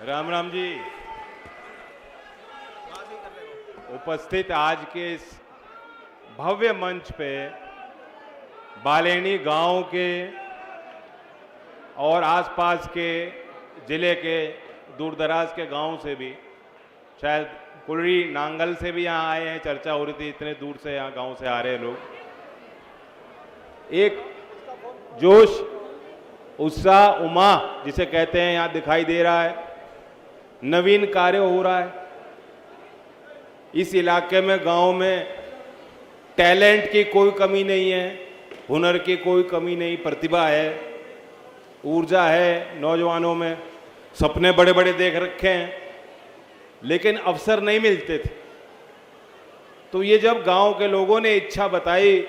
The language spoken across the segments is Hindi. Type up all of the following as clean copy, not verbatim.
राम राम जी। उपस्थित आज के इस भव्य मंच पे बालेनी गांव के और आसपास के जिले के दूर दराज के गांव से भी, शायद कुलरी नांगल से भी यहाँ आए हैं, चर्चा हो रही थी, इतने दूर से यहाँ गांव से आ रहे हैं लोग। एक जोश, उत्साह, उमंग जिसे कहते हैं यहाँ दिखाई दे रहा है। नवीन कार्य हो रहा है इस इलाके में। गांव में टैलेंट की कोई कमी नहीं है, हुनर की कोई कमी नहीं, प्रतिभा है, ऊर्जा है नौजवानों में, सपने बड़े बड़े देख रखे हैं, लेकिन अवसर नहीं मिलते थे। तो ये जब गांव के लोगों ने इच्छा बताई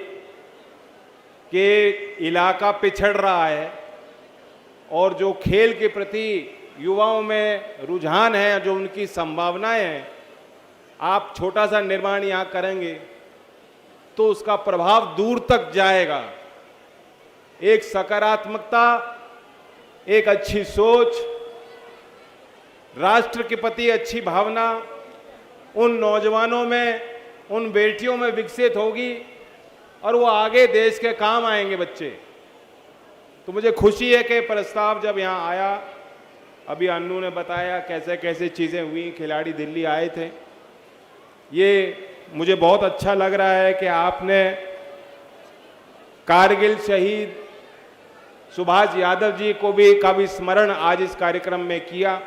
कि इलाका पिछड़ रहा है और जो खेल के प्रति युवाओं में रुझान है, जो उनकी संभावनाएं हैं, आप छोटा सा निर्माण यहाँ करेंगे तो उसका प्रभाव दूर तक जाएगा। एक सकारात्मकता, एक अच्छी सोच, राष्ट्र के प्रति अच्छी भावना उन नौजवानों में, उन बेटियों में विकसित होगी और वो आगे देश के काम आएंगे बच्चे। तो मुझे खुशी है कि प्रस्ताव जब यहाँ आया, अभी अन्नू ने बताया कैसे कैसे चीज़ें हुई, खिलाड़ी दिल्ली आए थे, ये मुझे बहुत अच्छा लग रहा है कि आपने कारगिल शहीद सुभाष यादव जी को भी का भी स्मरण आज इस कार्यक्रम में किया।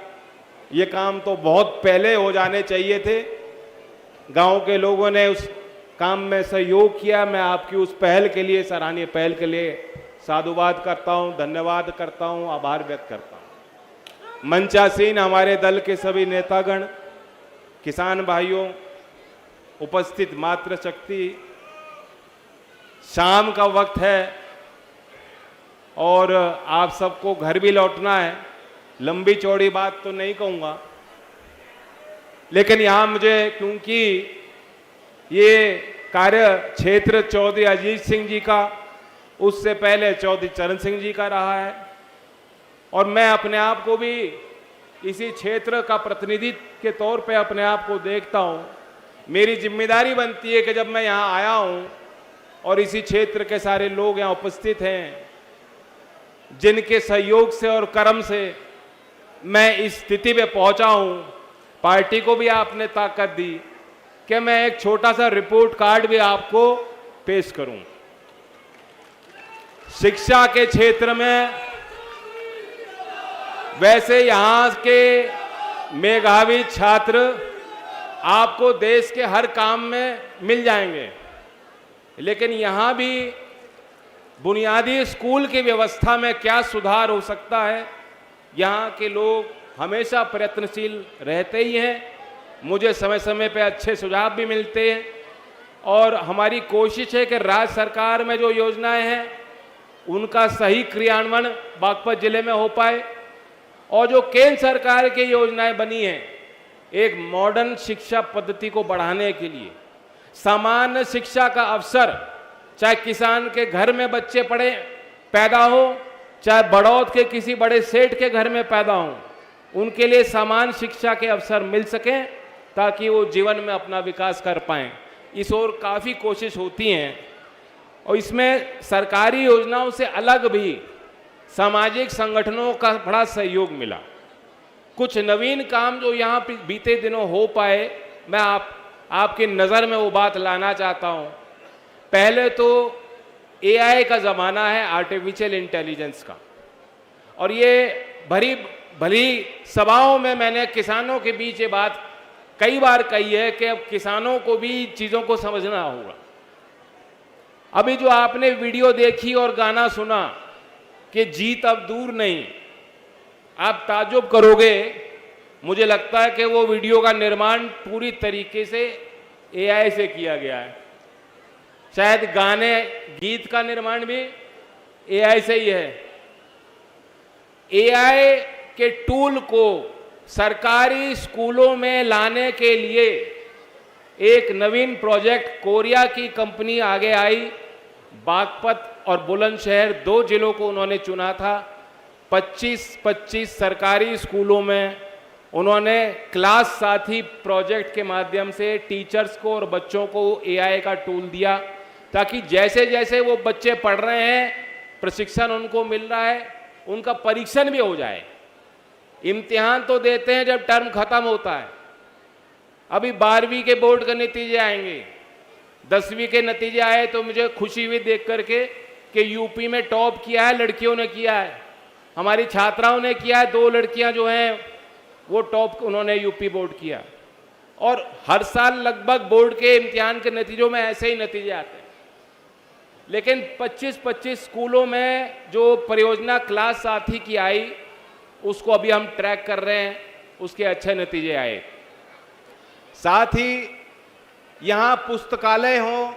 ये काम तो बहुत पहले हो जाने चाहिए थे। गांव के लोगों ने उस काम में सहयोग किया। मैं आपकी उस पहल के लिए, सराहनीय पहल के लिए साधुवाद करता हूं, धन्यवाद करता हूं, आभार व्यक्त करता हूं। मंचासीन हमारे दल के सभी नेतागण, किसान भाइयों, उपस्थित मातृशक्ति, शाम का वक्त है और आप सबको घर भी लौटना है। लंबी चौड़ी बात तो नहीं कहूँगा, लेकिन यहाँ मुझे, क्योंकि ये कार्य क्षेत्र चौधरी अजीत सिंह जी का, उससे पहले चौधरी चरण सिंह जी का रहा है, और मैं अपने आप को भी इसी क्षेत्र का प्रतिनिधित्व के तौर पे अपने आप को देखता हूँ। मेरी जिम्मेदारी बनती है कि जब मैं यहाँ आया हूँ और इसी क्षेत्र के सारे लोग यहाँ उपस्थित हैं, जिनके सहयोग से और कर्म से मैं इस स्थिति में पहुंचा हूं, पार्टी को भी आपने ताकत दी कि मैं एक छोटा सा रिपोर्ट कार्ड भी आपको पेश करूं। शिक्षा के क्षेत्र में वैसे यहां के मेधावी छात्र आपको देश के हर काम में मिल जाएंगे, लेकिन यहां भी बुनियादी स्कूल की व्यवस्था में क्या सुधार हो सकता है, यहाँ के लोग हमेशा प्रयत्नशील रहते ही हैं। मुझे समय समय पे अच्छे सुझाव भी मिलते हैं और हमारी कोशिश है कि राज्य सरकार में जो योजनाएं हैं उनका सही क्रियान्वयन बागपत जिले में हो पाए, और जो केंद्र सरकार की योजनाएं बनी हैं, एक मॉडर्न शिक्षा पद्धति को बढ़ाने के लिए सामान्य शिक्षा का अवसर, चाहे किसान के घर में बच्चे पढ़े पैदा हो, चाहे बड़ौद के किसी बड़े सेठ के घर में पैदा हों, उनके लिए समान शिक्षा के अवसर मिल सकें ताकि वो जीवन में अपना विकास कर पाएं। इस ओर काफ़ी कोशिश होती हैं, और इसमें सरकारी योजनाओं से अलग भी सामाजिक संगठनों का बड़ा सहयोग मिला। कुछ नवीन काम जो यहाँ बीते दिनों हो पाए, मैं आपकी नज़र में वो बात लाना चाहता हूँ। पहले तो एआई का ज़माना है, आर्टिफिशियल इंटेलिजेंस का, और ये भली सभाओं में मैंने किसानों के बीच ये बात कई बार कही है कि अब किसानों को भी चीज़ों को समझना होगा। अभी जो आपने वीडियो देखी और गाना सुना कि जीत अब दूर नहीं, आप ताज्जुब करोगे। मुझे लगता है कि वो वीडियो का निर्माण पूरी तरीके से एआई से किया गया है। शायद गाने, गीत का निर्माण भी एआई से ही है। एआई के टूल को सरकारी स्कूलों में लाने के लिए एक नवीन प्रोजेक्ट कोरिया की कंपनी आगे आई। बागपत और बुलंदशहर 2 जिलों को उन्होंने चुना था। 25-25 सरकारी स्कूलों में उन्होंने क्लास साथी प्रोजेक्ट के माध्यम से टीचर्स को और बच्चों को एआई का टूल दिया, ताकि जैसे जैसे वो बच्चे पढ़ रहे हैं, प्रशिक्षण उनको मिल रहा है, उनका परीक्षण भी हो जाए। इम्तिहान तो देते हैं जब टर्म खत्म होता है। अभी 12वीं के बोर्ड के नतीजे आएंगे, 10वीं के नतीजे आए तो मुझे खुशी हुई देख करके कि यूपी में टॉप किया है, लड़कियों ने किया है, हमारी छात्राओं ने किया है। 2 लड़कियां जो हैं वो टॉप उन्होंने यूपी बोर्ड किया। और हर साल लगभग बोर्ड के इम्तिहान के नतीजों में ऐसे ही नतीजे आते हैं। लेकिन 25-25 स्कूलों में जो परियोजना क्लास साथी की आई, उसको अभी हम ट्रैक कर रहे हैं, उसके अच्छे नतीजे आए। साथ ही यहाँ पुस्तकालय हो,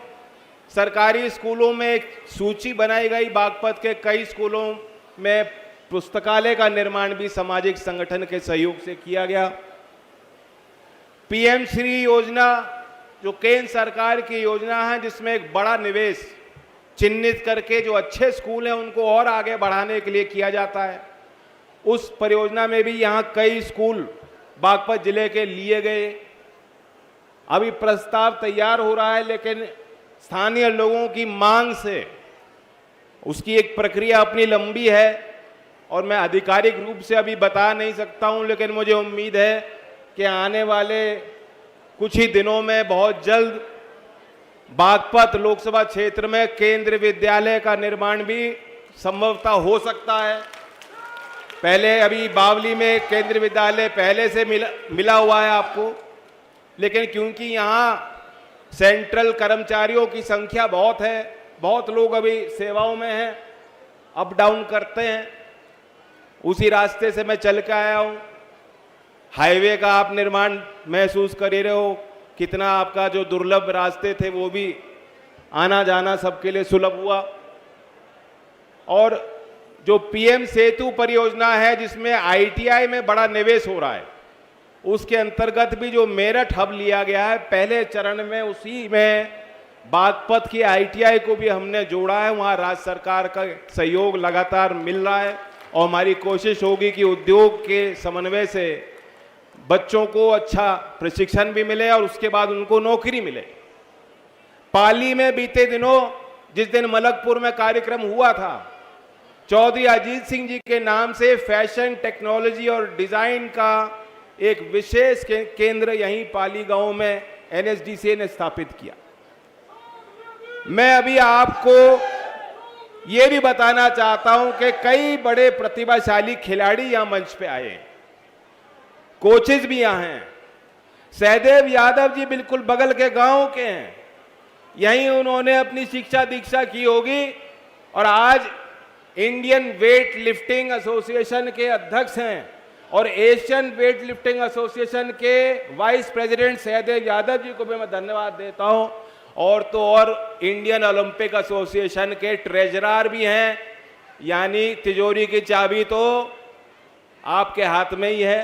सरकारी स्कूलों में एक सूची बनाई गई, बागपत के कई स्कूलों में पुस्तकालय का निर्माण भी सामाजिक संगठन के सहयोग से किया गया। पीएम श्री योजना जो केंद्र सरकार की योजना है, जिसमें एक बड़ा निवेश चिन्हित करके जो अच्छे स्कूल हैं उनको और आगे बढ़ाने के लिए किया जाता है, उस परियोजना में भी यहाँ कई स्कूल बागपत जिले के लिए गए। अभी प्रस्ताव तैयार हो रहा है, लेकिन स्थानीय लोगों की मांग से उसकी एक प्रक्रिया अपनी लंबी है और मैं आधिकारिक रूप से अभी बता नहीं सकता हूं, लेकिन मुझे उम्मीद है कि आने वाले कुछ ही दिनों में बहुत जल्द बागपत लोकसभा क्षेत्र में केंद्रीय विद्यालय का निर्माण भी संभवतः हो सकता है। पहले अभी बावली में केंद्रीय विद्यालय पहले से मिला हुआ है आपको, लेकिन क्योंकि यहाँ सेंट्रल कर्मचारियों की संख्या बहुत है, बहुत लोग अभी सेवाओं में हैं, अप डाउन करते हैं, उसी रास्ते से मैं चल के आया हूँ। हाईवे का आप निर्माण महसूस कर ही रहे हो, कितना आपका जो दुर्लभ रास्ते थे वो भी आना जाना सबके लिए सुलभ हुआ। और जो पीएम सेतु परियोजना है, जिसमें आईटीआई में बड़ा निवेश हो रहा है, उसके अंतर्गत भी जो मेरठ हब लिया गया है पहले चरण में, उसी में बागपत की आईटीआई को भी हमने जोड़ा है। वहाँ राज्य सरकार का सहयोग लगातार मिल रहा है और हमारी कोशिश होगी कि उद्योग के समन्वय से बच्चों को अच्छा प्रशिक्षण भी मिले और उसके बाद उनको नौकरी मिले। पाली में बीते दिनों जिस दिन मलकपुर में कार्यक्रम हुआ था, चौधरी अजीत सिंह जी के नाम से फैशन टेक्नोलॉजी और डिजाइन का एक विशेष केंद्र यहीं पाली गांव में एनएसडीसी ने स्थापित किया। मैं अभी आपको ये भी बताना चाहता हूं कि कई बड़े प्रतिभाशाली खिलाड़ी यहां मंच पे आए हैं, कोचेज भी यहां हैं। सहदेव यादव जी बिल्कुल बगल के गांव के हैं, यहीं उन्होंने अपनी शिक्षा दीक्षा की होगी और आज इंडियन वेट लिफ्टिंग एसोसिएशन के अध्यक्ष हैं और एशियन वेट लिफ्टिंग एसोसिएशन के वाइस प्रेसिडेंट सहदेव यादव जी को भी मैं धन्यवाद देता हूं। और तो और इंडियन ओलंपिक एसोसिएशन के ट्रेजरर भी हैं, यानी तिजोरी की चाबी तो आपके हाथ में ही है।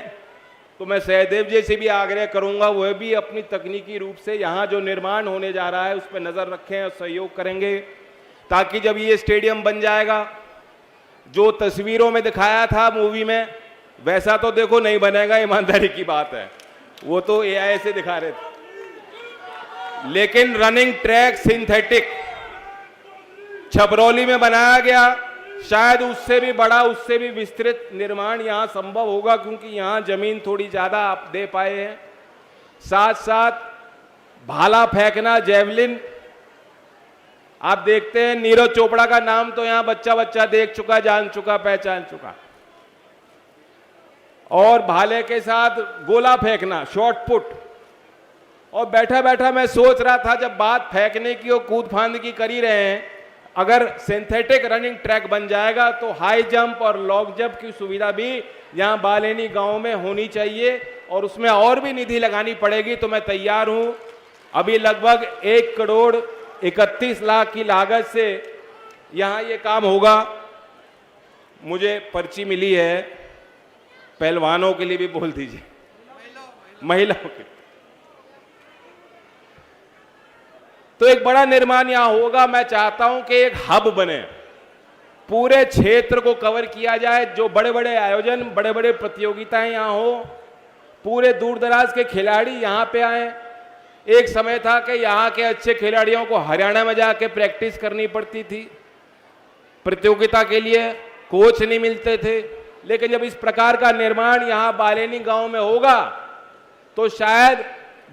तो मैं सहदेव जी से भी आग्रह करूंगा, वह भी अपनी तकनीकी रूप से यहाँ जो निर्माण होने जा रहा है उस पर नज़र रखें और सहयोग करेंगे, ताकि जब ये स्टेडियम बन जाएगा, जो तस्वीरों में दिखाया था मूवी में, वैसा तो देखो नहीं बनेगा, ईमानदारी की बात है, वो तो एआई से दिखा रहे थे, लेकिन रनिंग ट्रैक सिंथेटिक छपरौली में बनाया गया। शायद उससे भी बड़ा, उससे भी विस्तृत निर्माण यहाँ संभव होगा, क्योंकि यहाँ जमीन थोड़ी ज्यादा आप दे पाए हैं। साथ साथ भाला फेंकना, जेवलिन, आप देखते हैं नीरज चोपड़ा का नाम तो यहाँ बच्चा बच्चा देख चुका, जान चुका, पहचान चुका। और भाले के साथ गोला फेंकना, शॉर्ट पुट। और बैठा बैठा मैं सोच रहा था, जब बात फेंकने की और कूद फांद की कर ही रहे हैं, अगर सिंथेटिक रनिंग ट्रैक बन जाएगा तो हाई जंप और लॉन्ग जंप की सुविधा भी यहाँ बालेनी गांव में होनी चाहिए, और उसमें और भी निधि लगानी पड़ेगी तो मैं तैयार हूं। अभी लगभग 1,31,00,000 की लागत से यहाँ ये काम होगा। मुझे पर्ची मिली है, पहलवानों के लिए भी बोल दीजिए, महिलाओं के। तो एक बड़ा निर्माण यहां होगा। मैं चाहता हूं कि एक हब बने, पूरे क्षेत्र को कवर किया जाए, जो बड़े बड़े आयोजन, बड़े बड़े प्रतियोगिताएं यहां हो, पूरे दूर दराज के खिलाड़ी यहाँ पे आए। एक समय था कि यहाँ के अच्छे खिलाड़ियों को हरियाणा में जाके प्रैक्टिस करनी पड़ती थी, प्रतियोगिता के लिए कोच नहीं मिलते थे। लेकिन जब इस प्रकार का निर्माण यहाँ बालेनी गांव में होगा तो शायद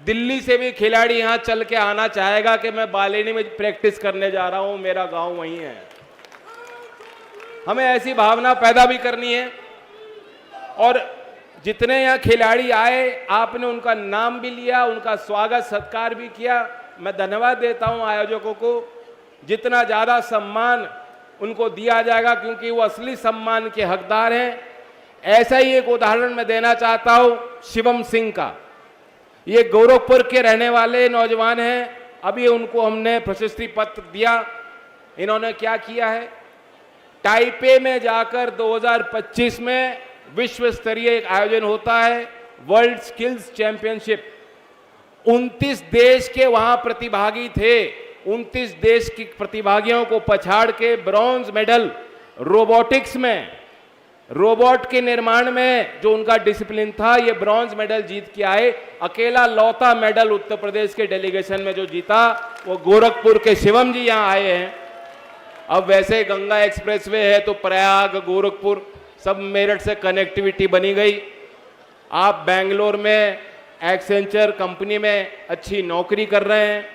दिल्ली से भी खिलाड़ी यहाँ चल के आना चाहेगा कि मैं बालेनी में प्रैक्टिस करने जा रहा हूँ, मेरा गांव वहीं है। हमें ऐसी भावना पैदा भी करनी है। और जितने यहाँ खिलाड़ी आए, आपने उनका नाम भी लिया, उनका स्वागत सत्कार भी किया। मैं धन्यवाद देता हूँ आयोजकों को। जितना ज़्यादा सम्मान उनको दिया जाएगा, क्योंकि वो असली सम्मान के हकदार हैं। ऐसा ही एक उदाहरण मैं देना चाहता हूँ शिवम सिंह का। ये गोरखपुर के रहने वाले नौजवान हैं। अभी उनको हमने प्रशस्ति पत्र दिया। इन्होंने क्या किया है, ताइपे में जाकर 2025 में विश्व स्तरीय एक आयोजन होता है, वर्ल्ड स्किल्स चैंपियनशिप। 29 देश के वहां प्रतिभागी थे। 29 देश के प्रतिभागियों को पछाड़ के ब्रॉन्ज मेडल रोबोटिक्स में, रोबोट के निर्माण में जो उनका डिसिप्लिन था, ये ब्रॉन्ज मेडल जीत के आए। अकेला लौता मेडल उत्तर प्रदेश के डेलीगेशन में जो जीता वो गोरखपुर के शिवम जी यहाँ आए हैं। अब वैसे गंगा एक्सप्रेसवे है तो प्रयाग, गोरखपुर सब मेरठ से कनेक्टिविटी बनी गई। आप बेंगलोर में एक्सेंचर कंपनी में अच्छी नौकरी कर रहे हैं।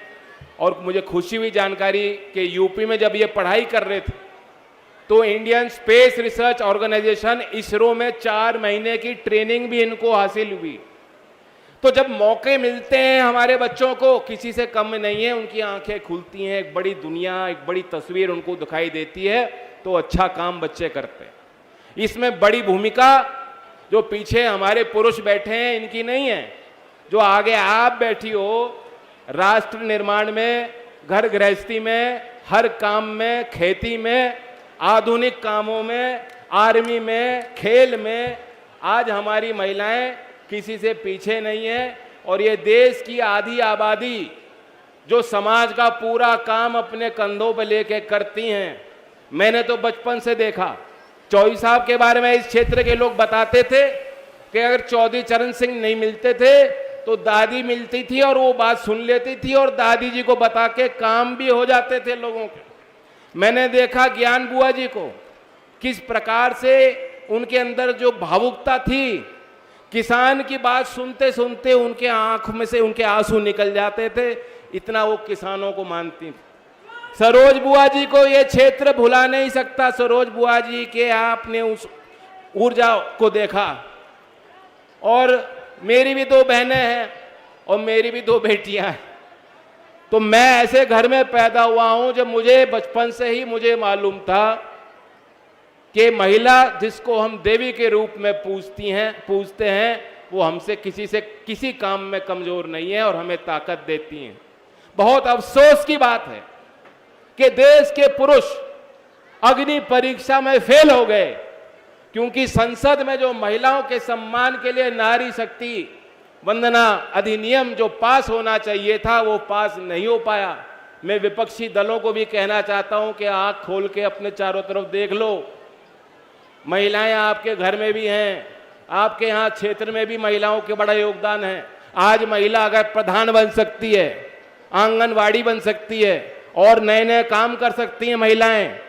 और मुझे खुशी हुई जानकारी कि यूपी में जब ये पढ़ाई कर रहे थे तो Indian space research organisation ISRO में 4 महीने की ट्रेनिंग भी इनको हासिल हुई। तो जब मौके मिलते हैं हमारे बच्चों को, किसी से कम नहीं है, उनकी आंखें खुलती हैं, एक बड़ी दुनिया, एक बड़ी तस्वीर उनको दिखाई देती है, तो अच्छा काम बच्चे करते हैं। इसमें बड़ी भूमिका जो पीछे हमारे पुरुष बैठे हैं इनकी नहीं है, जो आगे आप बैठी हो, राष्ट्र निर्माण में, घर गृहस्थी में, हर काम में, खेती में, आधुनिक कामों में, आर्मी में, खेल में, आज हमारी महिलाएं किसी से पीछे नहीं है। और ये देश की आधी आबादी जो समाज का पूरा काम अपने कंधों पर लेके करती हैं। मैंने तो बचपन से देखा, चौधरी साहब के बारे में इस क्षेत्र के लोग बताते थे कि अगर चौधरी चरण सिंह नहीं मिलते थे तो दादी मिलती थी और वो बात सुन लेती थी और दादी जी को बता के काम भी हो जाते थे लोगों के। मैंने देखा ज्ञान बुआ जी को, किस प्रकार से उनके अंदर जो भावुकता थी, किसान की बात सुनते सुनते उनके आंखों में से उनके आंसू निकल जाते थे, इतना वो किसानों को मानती थी। सरोज बुआ जी को ये क्षेत्र भुला नहीं सकता। सरोज बुआ जी के आपने उस ऊर्जा को देखा। और मेरी भी 2 बहनें हैं और मेरी भी 2 बेटियां हैं। तो मैं ऐसे घर में पैदा हुआ हूं जब मुझे बचपन से ही मुझे मालूम था कि महिला जिसको हम देवी के रूप में पूजते हैं वो हमसे किसी काम में कमजोर नहीं है और हमें ताकत देती हैं। बहुत अफसोस की बात है कि देश के पुरुष अग्नि परीक्षा में फेल हो गए, क्योंकि संसद में जो महिलाओं के सम्मान के लिए नारी शक्ति वंदना अधिनियम जो पास होना चाहिए था वो पास नहीं हो पाया। मैं विपक्षी दलों को भी कहना चाहता हूं कि आंख खोल के अपने चारों तरफ देख लो। महिलाएं आपके घर में भी हैं, आपके यहाँ क्षेत्र में भी महिलाओं के बड़ा योगदान है। आज महिला अगर प्रधान बन सकती है, आंगनवाड़ी बन सकती है और नए नए काम कर सकती हैं महिलाएं,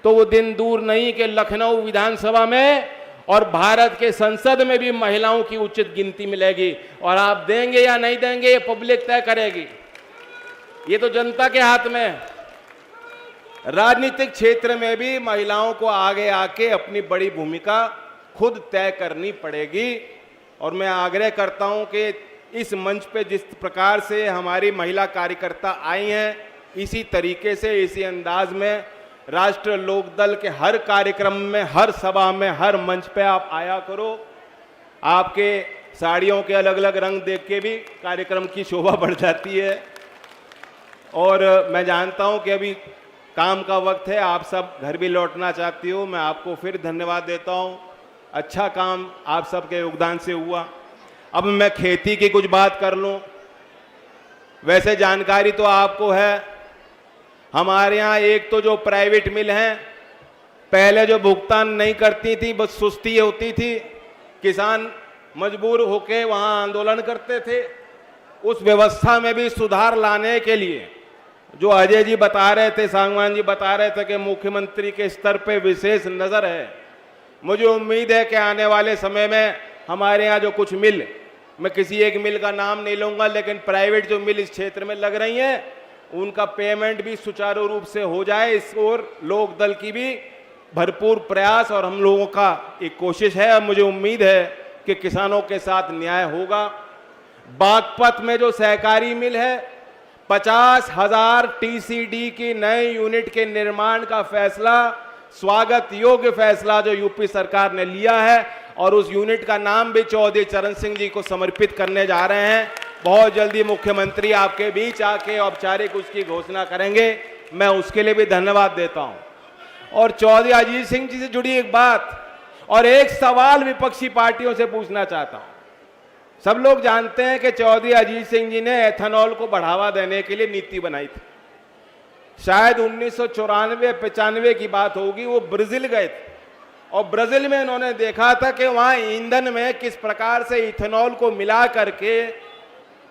तो वो दिन दूर नहीं कि लखनऊ विधानसभा में और भारत के संसद में भी महिलाओं की उचित गिनती मिलेगी। और आप देंगे या नहीं देंगे ये पब्लिक तय करेगी, ये तो जनता के हाथ में है। राजनीतिक क्षेत्र में भी महिलाओं को आगे आके अपनी बड़ी भूमिका खुद तय करनी पड़ेगी। और मैं आग्रह करता हूं कि इस मंच पे जिस प्रकार से हमारी महिला कार्यकर्ता आई हैं, इसी तरीके से, इसी अंदाज में राष्ट्र लोकदल के हर कार्यक्रम में, हर सभा में, हर मंच पे आप आया करो। आपके साड़ियों के अलग अलग रंग देख के भी कार्यक्रम की शोभा बढ़ जाती है। और मैं जानता हूं कि अभी काम का वक्त है, आप सब घर भी लौटना चाहती हो। मैं आपको फिर धन्यवाद देता हूं। अच्छा काम आप सबके योगदान से हुआ। अब मैं खेती की कुछ बात कर लूं। वैसे जानकारी तो आपको है, हमारे यहाँ एक तो जो प्राइवेट मिल हैं, पहले जो भुगतान नहीं करती थी, बस सुस्ती होती थी, किसान मजबूर होके वहां आंदोलन करते थे। उस व्यवस्था में भी सुधार लाने के लिए जो अजय जी बता रहे थे, सांगवान जी बता रहे थे कि मुख्यमंत्री के स्तर पे विशेष नजर है। मुझे उम्मीद है कि आने वाले समय में हमारे यहाँ जो कुछ मिल, मैं किसी एक मिल का नाम नहीं लूंगा, लेकिन प्राइवेट जो मिल इस क्षेत्र में लग रही हैं उनका पेमेंट भी सुचारू रूप से हो जाए। इस ओर लोक दल की भी भरपूर प्रयास और हम लोगों का एक कोशिश है। मुझे उम्मीद है कि किसानों के साथ न्याय होगा। बागपत में जो सहकारी मिल है, 50,000 टीसीडी की नए यूनिट के निर्माण का फैसला, स्वागत योग्य फैसला जो यूपी सरकार ने लिया है, और उस यूनिट का नाम भी चौधरी चरण सिंह जी को समर्पित करने जा रहे हैं। बहुत जल्दी मुख्यमंत्री आपके बीच आके औपचारिक उसकी घोषणा करेंगे, मैं उसके लिए भी धन्यवाद देता हूं। और चौधरी अजीत सिंह जी से जुड़ी एक बात और एक सवाल विपक्षी पार्टियों से पूछना चाहता हूं। सब लोग जानते हैं कि चौधरी अजीत सिंह जी ने एथेनॉल को बढ़ावा देने के लिए नीति बनाई थी। शायद 1994-95 की बात होगी, वो ब्राजील गए थे और ब्राजील में इन्होंने देखा था कि वहां ईंधन में किस प्रकार से इथेनॉल को मिला करके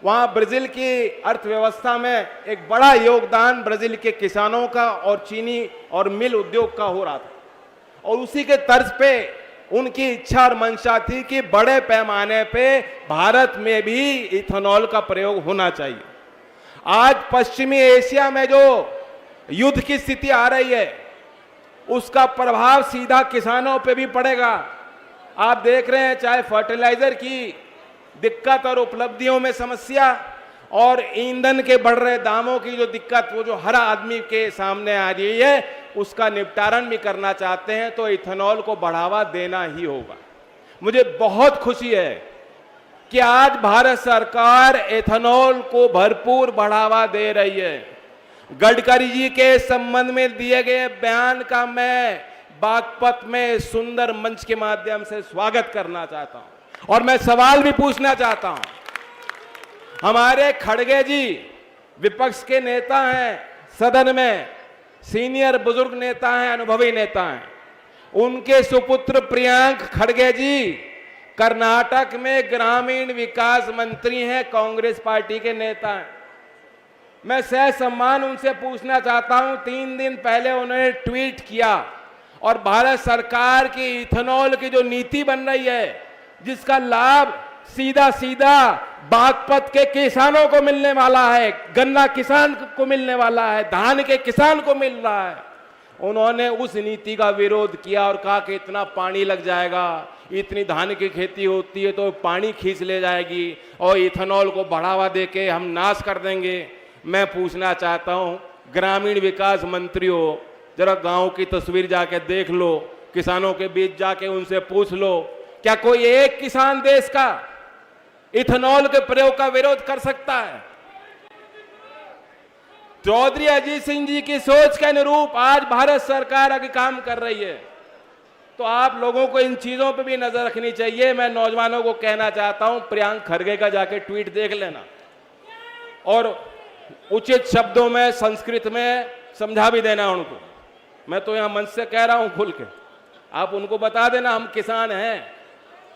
वहां ब्राजील की अर्थव्यवस्था में एक बड़ा योगदान ब्राजील के किसानों का और चीनी और मिल उद्योग का हो रहा था। और उसी के तर्ज पे उनकी इच्छा और मंशा थी कि बड़े पैमाने पे भारत में भी इथेनॉल का प्रयोग होना चाहिए। आज पश्चिमी एशिया में जो युद्ध की स्थिति आ रही है उसका प्रभाव सीधा किसानों पे भी पड़ेगा। आप देख रहे हैं, चाहे फर्टिलाइजर की दिक्कत और उपलब्धियों में समस्या और ईंधन के बढ़ रहे दामों की जो दिक्कत, वो जो हर आदमी के सामने आ रही है, उसका निपटारण भी करना चाहते हैं तो इथेनॉल को बढ़ावा देना ही होगा। मुझे बहुत खुशी है कि आज भारत सरकार इथेनॉल को भरपूर बढ़ावा दे रही है। गडकरी जी के संबंध में दिए गए बयान का मैं बागपत में सुंदर मंच के माध्यम से स्वागत करना चाहता हूं और मैं सवाल भी पूछना चाहता हूं। हमारे खड़गे जी विपक्ष के नेता हैं, सदन में सीनियर बुजुर्ग नेता हैं, अनुभवी नेता हैं। उनके सुपुत्र प्रियांक खड़गे जी कर्नाटक में ग्रामीण विकास मंत्री हैं, कांग्रेस पार्टी के नेता हैं। मैं सहसम्मान उनसे पूछना चाहता हूं, 3 दिन पहले उन्होंने ट्वीट किया और भारत सरकार की इथेनॉल की जो नीति बन रही है जिसका लाभ सीधा सीधा बागपत के किसानों को मिलने वाला है, गन्ना किसान को मिलने वाला है, धान के किसान को मिल रहा है, उन्होंने उस नीति का विरोध किया और कहा कि इतना पानी लग जाएगा, इतनी धान की खेती होती है तो पानी खींच ले जाएगी और इथेनॉल को बढ़ावा देके हम नाश कर देंगे। मैं पूछना चाहता हूं, ग्रामीण विकास मंत्रियों, जरा गांव की तस्वीर जाके देख लो, किसानों के बीच जाके उनसे पूछ लो, क्या कोई एक किसान देश का इथेनॉल के प्रयोग का विरोध कर सकता है? चौधरी अजीत सिंह जी की सोच के अनुरूप आज भारत सरकार आगे काम कर रही है, तो आप लोगों को इन चीजों पे भी नजर रखनी चाहिए। मैं नौजवानों को कहना चाहता हूं, प्रियांक खड़गे का जाके ट्वीट देख लेना और उचित शब्दों में संस्कृत में समझा भी देना उनको। मैं तो यहां मंच से कह रहा हूं खुल के, आप उनको बता देना हम किसान हैं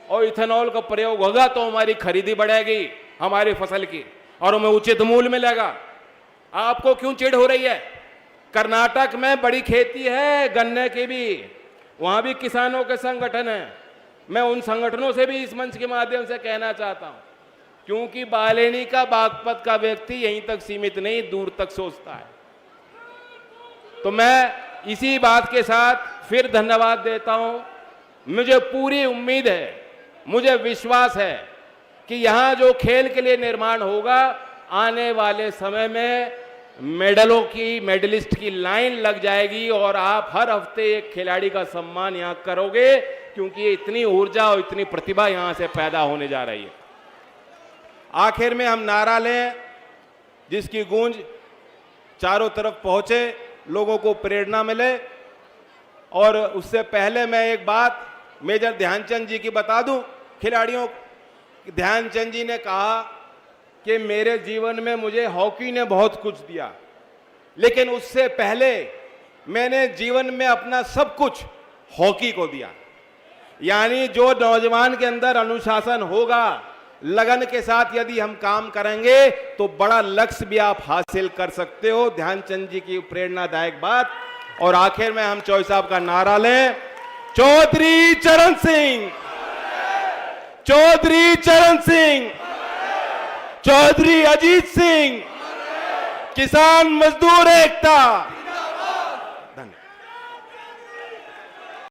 और इथेनॉल का प्रयोग होगा तो हमारी खरीदी बढ़ेगी हमारी फसल की और हमें उचित मूल्य मिलेगा। आपको क्यों चिढ़ हो रही है? कर्नाटक में बड़ी खेती है गन्ने की भी, वहां भी किसानों के संगठन हैं। मैं उन संगठनों से भी इस मंच के माध्यम से कहना चाहता हूं, क्योंकि बालेनी का बागपत का व्यक्ति यहीं तक सीमित नहीं, दूर तक सोचता है। तो मैं इसी बात के साथ फिर धन्यवाद देता हूं। मुझे पूरी उम्मीद है, मुझे विश्वास है कि यहां जो खेल के लिए निर्माण होगा, आने वाले समय में मेडलों की, मेडलिस्ट की लाइन लग जाएगी और आप हर हफ्ते एक खिलाड़ी का सम्मान यहां करोगे, क्योंकि इतनी ऊर्जा और इतनी प्रतिभा यहां से पैदा होने जा रही है। आखिर में हम नारा लें जिसकी गूंज चारों तरफ पहुंचे, लोगों को प्रेरणा मिले। और उससे पहले मैं एक बात मेजर ध्यानचंद जी की बता दूं। खिलाड़ियों, ध्यानचंद जी ने कहा कि मेरे जीवन में मुझे हॉकी ने बहुत कुछ दिया, लेकिन उससे पहले मैंने जीवन में अपना सब कुछ हॉकी को दिया। यानी जो नौजवान के अंदर अनुशासन होगा, लगन के साथ यदि हम काम करेंगे तो बड़ा लक्ष्य भी आप हासिल कर सकते हो। ध्यानचंद जी की प्रेरणादायक बात। और आखिर में हम चौधरी साहब का नारा लें, चौधरी चरण सिंह, चौधरी चरण सिंह, चौधरी अजीत सिंह, किसान मजदूर एकता।